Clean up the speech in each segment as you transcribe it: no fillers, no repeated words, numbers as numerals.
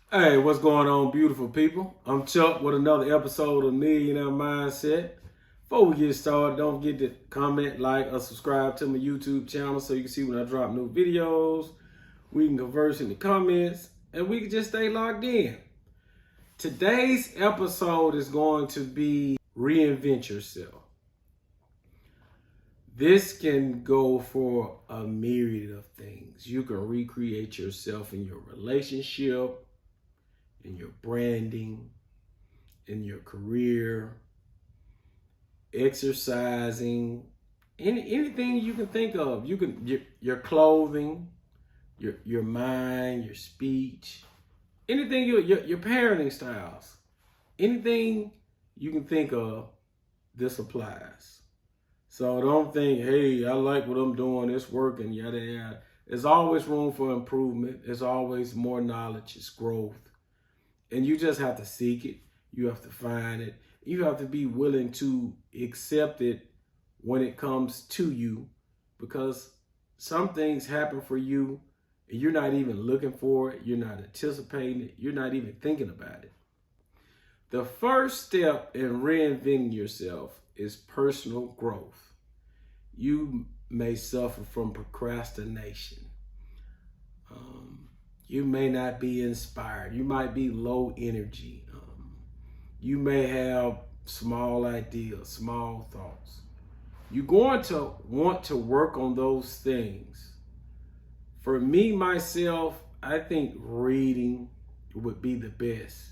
Hey, what's going on, beautiful people? I'm Chuck with another episode of Millionaire Mindset. Before we get started, don't forget to comment, like, or subscribe to my YouTube channel so you can see when I drop new videos. We can converse in the comments and we can just stay locked in. Today's episode is going to be reinvent yourself. This can go for a myriad of things. You can recreate yourself in your relationship, in your branding, in your career, exercising, anything you can think of. You can your clothing, your mind, your speech, anything your parenting styles, anything you can think of. This applies. So don't think, hey, I like what I'm doing, it's working, yada yada. There's always room for improvement. There's always more knowledge. It's growth. And you just have to seek it. You have to find it. You have to be willing to accept it when it comes to you, because some things happen for you and you're not even looking for it. You're not anticipating it. You're not even thinking about it. The first step in reinventing yourself is personal growth. You may suffer from procrastination. You may not be inspired. You might be low energy. You may have small ideas, small thoughts. You're going to want to work on those things. For me, myself, I think reading would be the best.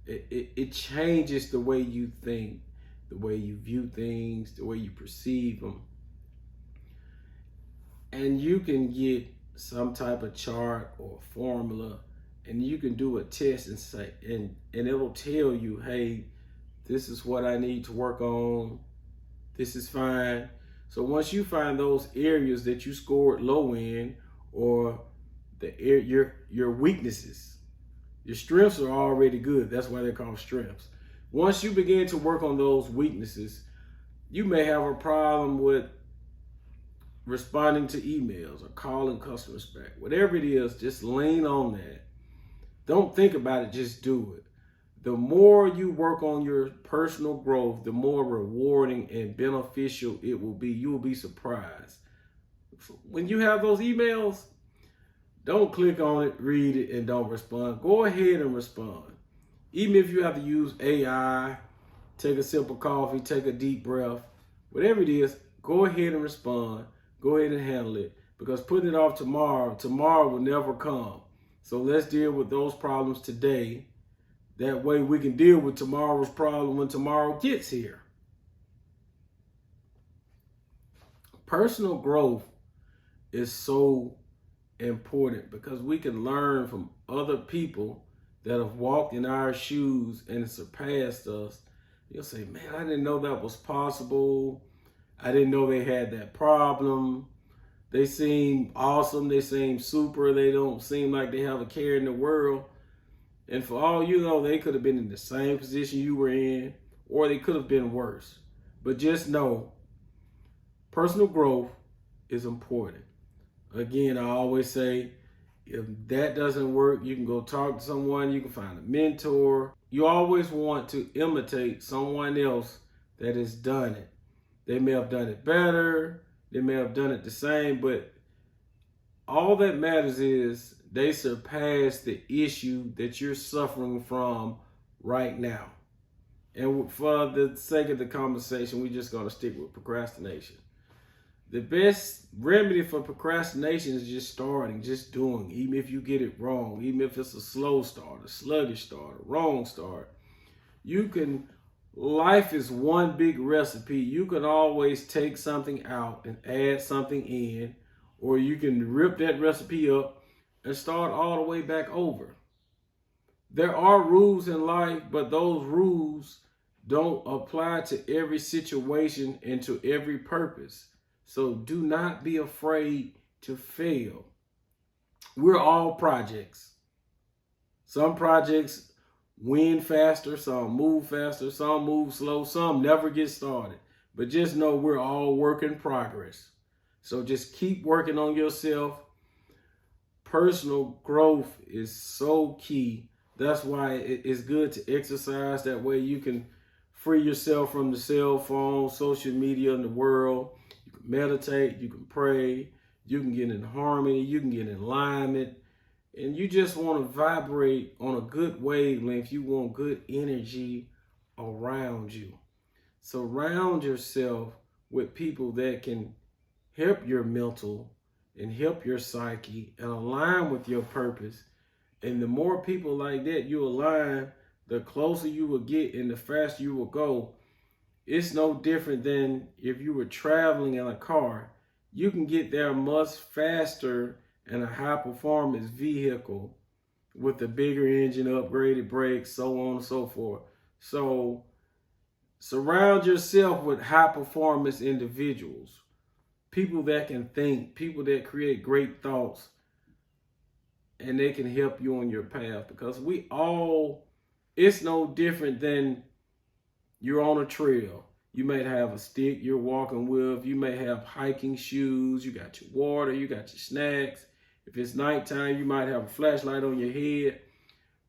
It changes the way you think, the way you view things, the way you perceive them. And you can get some type of chart or formula, and you can do a test and say, and it'll tell you, hey, this is what I need to work on. This is fine. So once you find those areas that you scored low in, or your weaknesses, your strengths are already good. That's why they're called strengths. Once you begin to work on those weaknesses, you may have a problem with responding to emails or calling customers back. Whatever it is, just lean on that. Don't think about it, just do it. The more you work on your personal growth, the more rewarding and beneficial it will be. You will be surprised. When you have those emails, don't click on it, read it, and don't respond. Go ahead and respond. Even if you have to use AI, take a sip of coffee, take a deep breath, whatever it is, go ahead and respond. Go ahead and handle it, because putting it off tomorrow will never come. So let's deal with those problems today. That way we can deal with tomorrow's problem when tomorrow gets here. Personal growth is so important because we can learn from other people that have walked in our shoes and surpassed us. You'll say, man, I didn't know that was possible. I didn't know they had that problem. They seem awesome. They seem super. They don't seem like they have a care in the world. And for all you know, they could have been in the same position you were in, or they could have been worse. But just know, personal growth is important. Again, I always say, if that doesn't work, you can go talk to someone. You can find a mentor. You always want to imitate someone else that has done it. They may have done it better. They may have done it the same, but all that matters is they surpass the issue that you're suffering from right now. And for the sake of the conversation, we're just going to stick with procrastination. The best remedy for procrastination is just starting, just doing, even if you get it wrong, even if it's a slow start, a sluggish start, a wrong start. Life is one big recipe. You can always take something out and add something in, or you can rip that recipe up and start all the way back over. There are rules in life, but those rules don't apply to every situation and to every purpose. So do not be afraid to fail. We're all projects. Some projects win faster, some move faster, some move slow, some never get started. But just know we're all work in progress. So just keep working on yourself. Personal growth is so key. That's why it's good to exercise. That way you can free yourself from the cell phone, social media, and the world. You can meditate, you can pray, you can get in harmony, you can get in alignment, and you just want to vibrate on a good wavelength. You want good energy around you. Surround yourself with people that can help your mental and help your psyche and align with your purpose. And the more people like that you align, the closer you will get and the faster you will go. It's no different than if you were traveling in a car. You can get there much faster in a high performance vehicle with a bigger engine, upgraded brakes, so on and so forth. So surround yourself with high performance individuals, people that can think, people that create great thoughts, and they can help you on your path. Because it's no different than you're on a trail. You may have a stick you're walking with. You may have hiking shoes. You got your water. You got your snacks. If it's nighttime, you might have a flashlight on your head.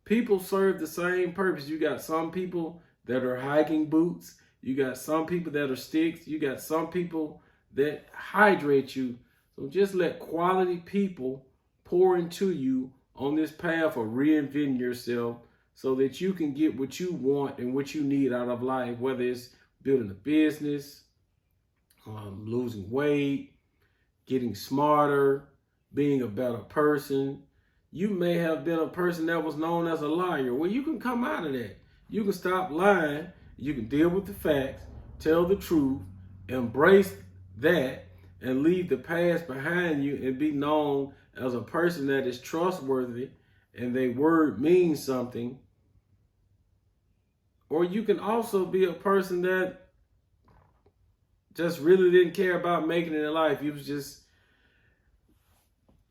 People serve the same purpose. You got some people that are hiking boots. You got some people that are sticks. You got some people that hydrate you. So just let quality people pour into you on this path of reinventing yourself so that you can get what you want and what you need out of life, whether it's building a business, losing weight, getting smarter, being a better person. You may have been a person that was known as a liar. Well, you can come out of that. You can stop lying. You can deal with the facts, tell the truth, embrace that, and leave the past behind you and be known as a person that is trustworthy and their word means something. Or you can also be a person that just really didn't care about making it in life. You was just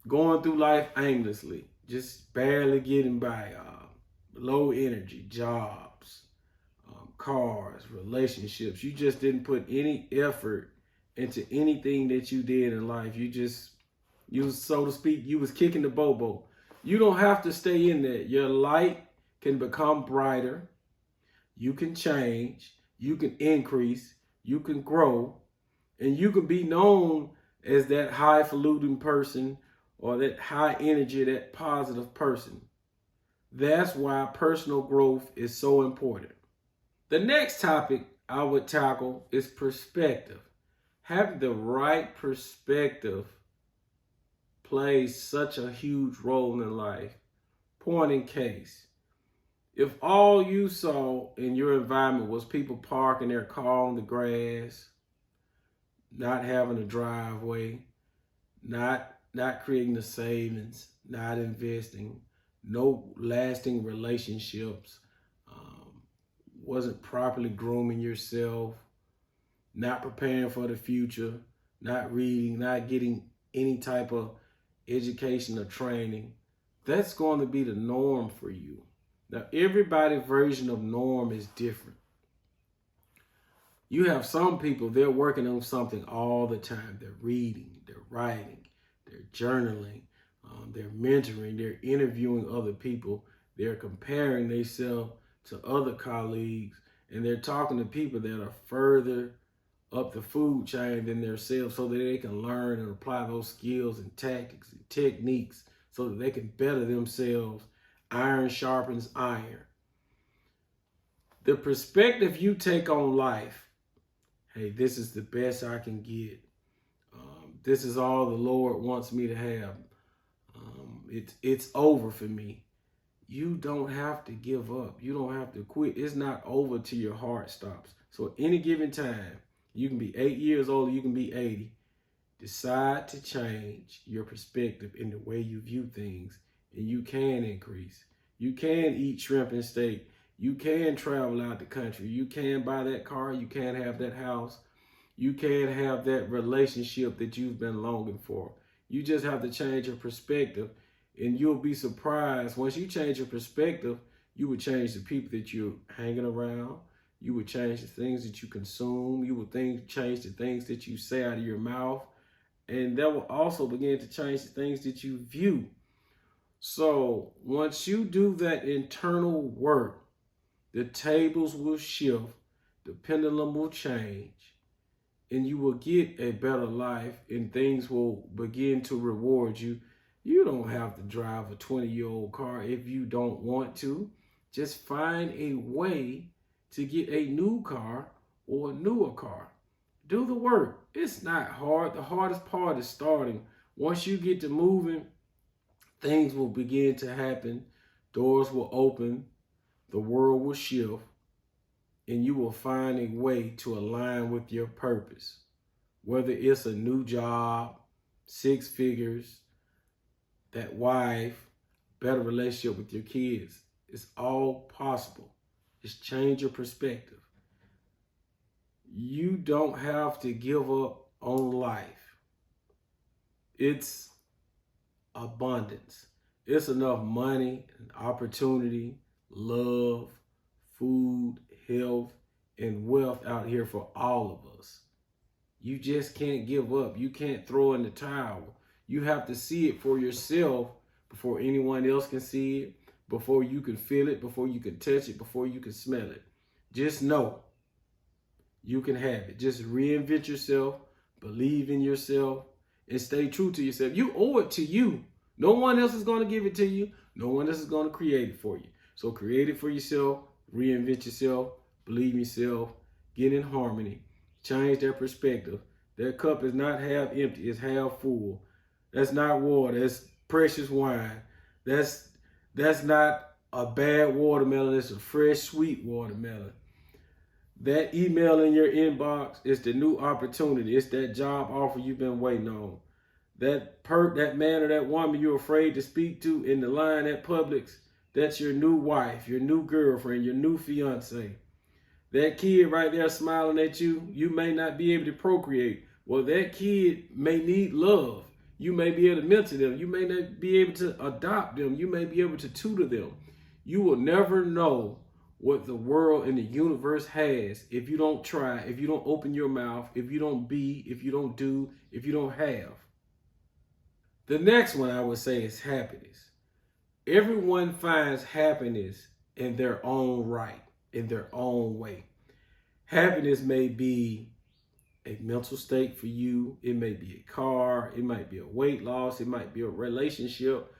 going through life aimlessly, just barely getting by. Low energy, jobs, cars, relationships. You just didn't put any effort into anything that you did in life. You was, so to speak, you was kicking the bobo. You don't have to stay in there. Your light can become brighter. You can change. You can increase. You can grow. And you can be known as that highfalutin person or that high energy, that positive person. That's why personal growth is so important. The next topic I would tackle is perspective. Having the right perspective plays such a huge role in life. Point in case, if all you saw in your environment was people parking their car on the grass, not having a driveway, not creating the savings, not investing, no lasting relationships, wasn't properly grooming yourself, not preparing for the future, not reading, not getting any type of education or training, that's going to be the norm for you. Now, everybody's version of norm is different. You have some people, they're working on something all the time. They're reading, they're writing, they're journaling, they're mentoring, they're interviewing other people, they're comparing themselves to other colleagues, and they're talking to people that are further up the food chain than themselves so that they can learn and apply those skills and tactics and techniques so that they can better themselves. Iron sharpens iron. The perspective you take on life, hey, this is the best I can get. This is all the Lord wants me to have. It's over for me. You don't have to give up. You don't have to quit. It's not over till your heart stops. So at any given time, you can be 8 years old, you can be 80. Decide to change your perspective in the way you view things, and you can increase. You can eat shrimp and steak. You can travel out the country. You can buy that car. You can have that house. You can have that relationship that you've been longing for. You just have to change your perspective, and you'll be surprised. Once you change your perspective, you would change the people that you're hanging around. You would change the things that you consume. You would change the things that you say out of your mouth. And that will also begin to change the things that you view. So once you do that internal work, the tables will shift, the pendulum will change, and you will get a better life, and things will begin to reward you. You don't have to drive a 20-year-old car if you don't want to. Just find a way to get a new car or a newer car. Do the work. It's not hard. The hardest part is starting. Once you get to moving, things will begin to happen. Doors will open. The world will shift. And you will find a way to align with your purpose. Whether it's a new job, 6 figures, that wife, better relationship with your kids. It's all possible. Just change your perspective. You don't have to give up on life. It's abundance. It's enough money, opportunity, love, food, health, and wealth out here for all of us. You just can't give up. You can't throw in the towel. You have to see it for yourself before anyone else can see it, before you can feel it, before you can touch it, before you can smell it. Just know you can have it. Just reinvent yourself, believe in yourself, and stay true to yourself. You owe it to you. No one else is going to give it to you. No one else is going to create it for you. So create it for yourself, reinvent yourself, believe in yourself, get in harmony, change that perspective. That cup is not half empty, it's half full. That's not water, that's precious wine. That's not a bad watermelon, it's a fresh, sweet watermelon. That email in your inbox is the new opportunity. It's that job offer you've been waiting on. That man or that woman you're afraid to speak to in the line at Publix, that's your new wife, your new girlfriend, your new fiance. That kid right there smiling at you, you may not be able to procreate. Well, that kid may need love. You may be able to mentor them. You may not be able to adopt them. You may be able to tutor them. You will never know what the world and the universe has if you don't try, if you don't open your mouth, if you don't be, if you don't do, if you don't have. The next one I would say is happiness. Everyone finds happiness in their own right, in their own way. Happiness may be a mental state for you. It may be a car. It might be a weight loss. It might be a relationship.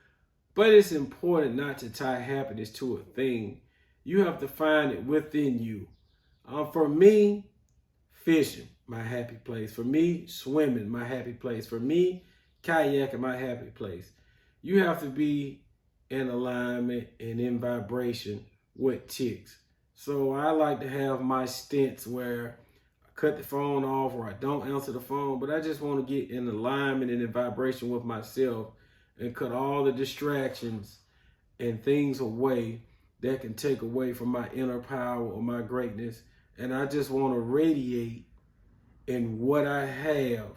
But it's important not to tie happiness to a thing. You have to find it within you. For me, fishing, my happy place. For me, swimming, my happy place. For me, kayaking, my happy place. You have to be in alignment and in vibration with ticks. So I like to have my stints where I cut the phone off or I don't answer the phone, but I just want to get in alignment and in vibration with myself and cut all the distractions and things away that can take away from my inner power or my greatness. And I just want to radiate in what I have,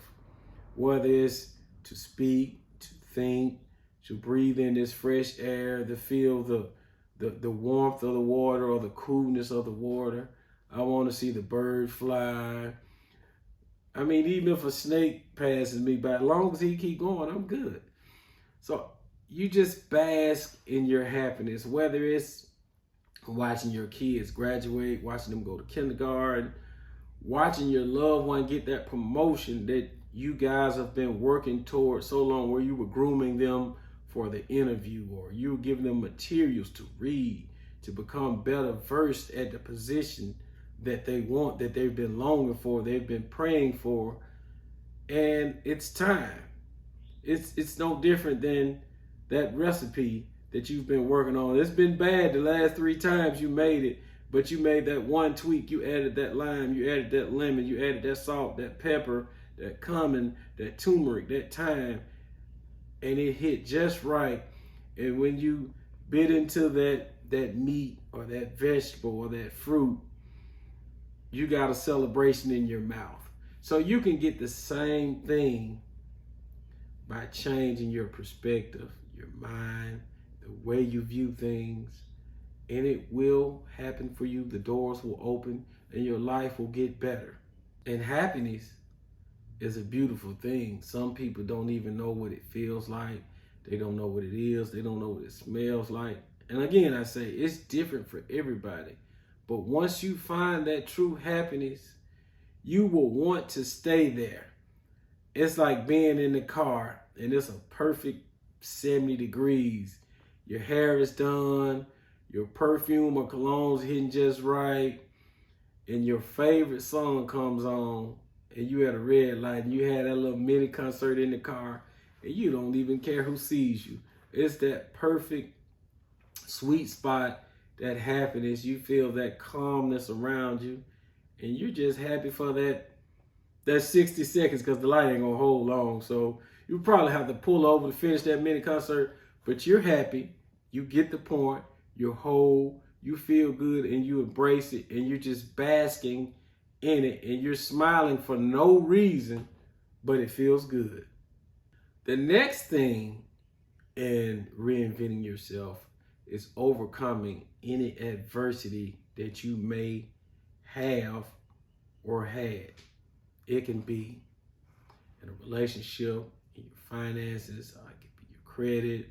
whether it's to speak, to think, to breathe in this fresh air, to feel the warmth of the water or the coolness of the water. I want to see the birds fly. I mean, even if a snake passes me by, as long as he keep going, I'm good. So you just bask in your happiness, whether it's watching your kids graduate, watching them go to kindergarten, watching your loved one get that promotion that you guys have been working towards so long, where you were grooming them for the interview, or you were giving them materials to read to become better versed at the position that they want, that they've been longing for, they've been praying for, and it's time. It's no different than that recipe that you've been working on. It's been bad the last 3 times you made it, but you made that one tweak. You added that lime, you added that lemon, you added that salt, that pepper, that cumin, that turmeric, that thyme, and it hit just right. And when you bit into that meat or that vegetable or that fruit, you got a celebration in your mouth. So you can get the same thing by changing your perspective, your mind, the way you view things, and it will happen for you. The doors will open and your life will get better. And happiness is a beautiful thing. Some people don't even know what it feels like. They don't know what it is. They don't know what it smells like. And again, I say it's different for everybody. But once you find that true happiness, you will want to stay there. It's like being in the car and it's a perfect 70 degrees. Your hair is done, your perfume or cologne's hitting just right, and your favorite song comes on, and you at a red light, and you had that little mini concert in the car, and you don't even care who sees you. It's that perfect sweet spot, that happiness. You feel that calmness around you, and you're just happy for that 60 seconds, because the light ain't gonna hold long. So you probably have to pull over to finish that mini concert, but you're happy. You get the point. You're whole. You feel good, and you embrace it, and you're just basking in it, and you're smiling for no reason, but it feels good. The next thing in reinventing yourself is overcoming any adversity that you may have or had. It can be in a relationship, in your finances, it can be your credit,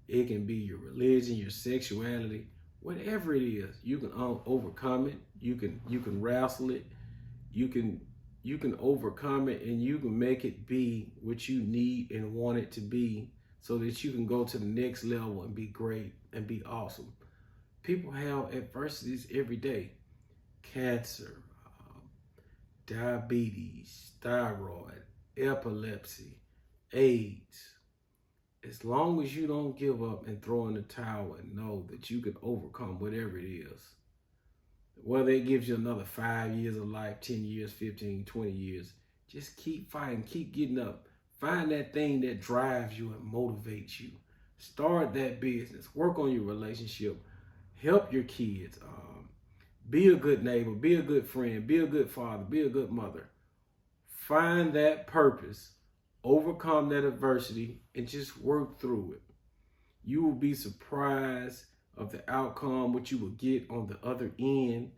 it can be your religion, your sexuality, whatever it is. You can overcome it. You can wrestle it. You can overcome it, and you can make it be what you need and want it to be, so that you can go to the next level and be great and be awesome. People have adversities every day. Cancer, diabetes, thyroid, epilepsy, AIDS. As long as you don't give up and throw in the towel and know that you can overcome whatever it is, whether it gives you another 5 years of life, 10 years, 15, 20 years, just keep fighting, keep getting up. Find that thing that drives you and motivates you. Start that business. Work on your relationship. Help your kids. Be a good neighbor. Be a good friend. Be a good father. Be a good mother. Find that purpose. Overcome that adversity and just work through it. You will be surprised of the outcome, what you will get on the other end.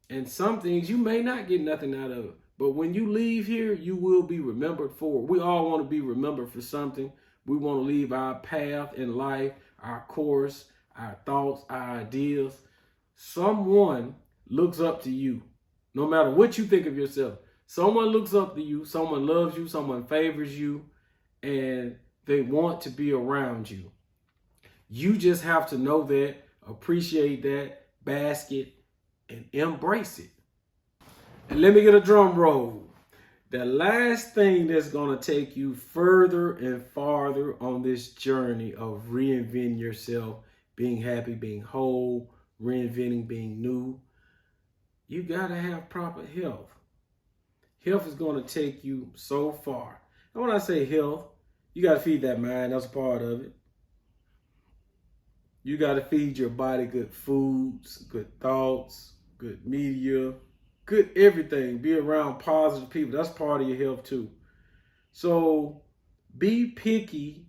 And some things you may not get nothing out of it. But when you leave here, you will be remembered for it. We all want to be remembered for something. We want to leave our path in life, our course, our thoughts, our ideas. Someone looks up to you, no matter what you think of yourself. Someone looks up to you, someone loves you, someone favors you, and they want to be around you. You just have to know that, appreciate that, bask it, and embrace it. And let me get a drum roll. The last thing that's going to take you further and farther on this journey of reinventing yourself, being happy, being whole, reinventing, being new, you got to have proper health. Health is going to take you so far. And when I say health, you got to feed that mind. That's a part of it. You got to feed your body good foods, good thoughts, good media, good everything. Be around positive people. That's part of your health too. So be picky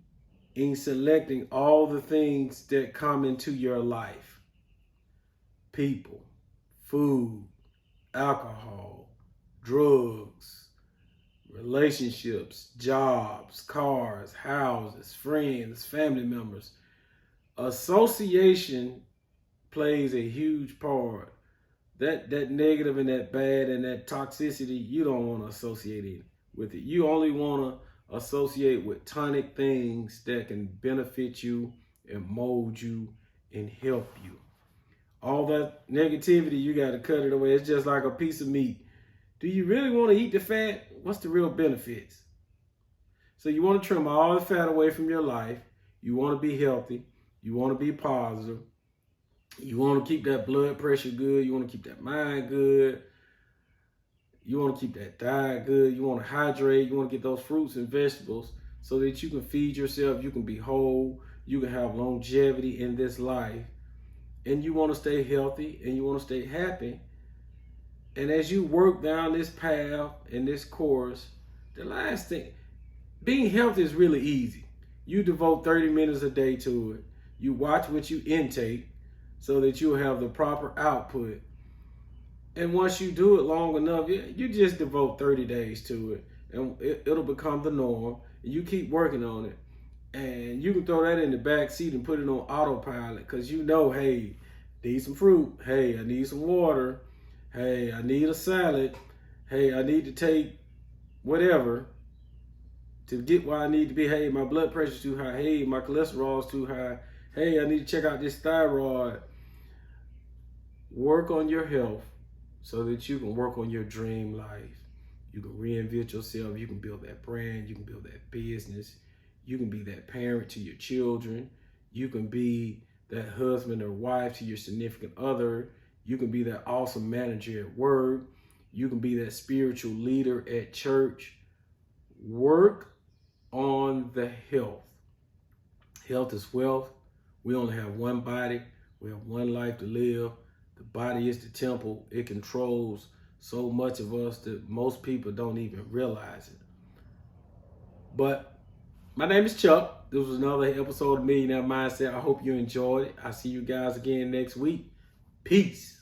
in selecting all the things that come into your life. People, food, alcohol, drugs, relationships, jobs, cars, houses, friends, family members. Association plays a huge part. That negative and that bad and that toxicity, you don't want to associate it with it. You only want to associate with tonic things that can benefit you and mold you and help you. All that negativity, you got to cut it away. It's just like a piece of meat. Do you really want to eat the fat? What's the real benefits? So you want to trim all the fat away from your life. You want to be healthy. You want to be positive. You want to keep that blood pressure good. You want to keep that mind good. You want to keep that diet good. You want to hydrate. You want to get those fruits and vegetables so that you can feed yourself. You can be whole. You can have longevity in this life. And you want to stay healthy and you want to stay happy. And as you work down this path and this course, the last thing, being healthy is really easy. You devote 30 minutes a day to it. You watch what you intake so that you'll have the proper output. And once you do it long enough, you just devote 30 days to it. And it'll become the norm. And you keep working on it. And you can throw that in the back seat and put it on autopilot because you know, hey, need some fruit. Hey, I need some water. Hey, I need a salad. Hey, I need to take whatever to get where I need to be. Hey, my blood pressure's too high. Hey, my cholesterol's too high. Hey, I need to check out this thyroid. Work on your health so that you can work on your dream life. You can reinvent yourself. You can build that brand. You can build that business. You can be that parent to your children. You can be that husband or wife to your significant other. You can be that awesome manager at work. You can be that spiritual leader at church. Work on the health. Health is wealth. We only have one body. We have one life to live. The body is the temple. It controls so much of us that most people don't even realize it. But my name is Chuck. This was another episode of Millionaire Mindset. I hope you enjoyed it. I'll see you guys again next week. Peace.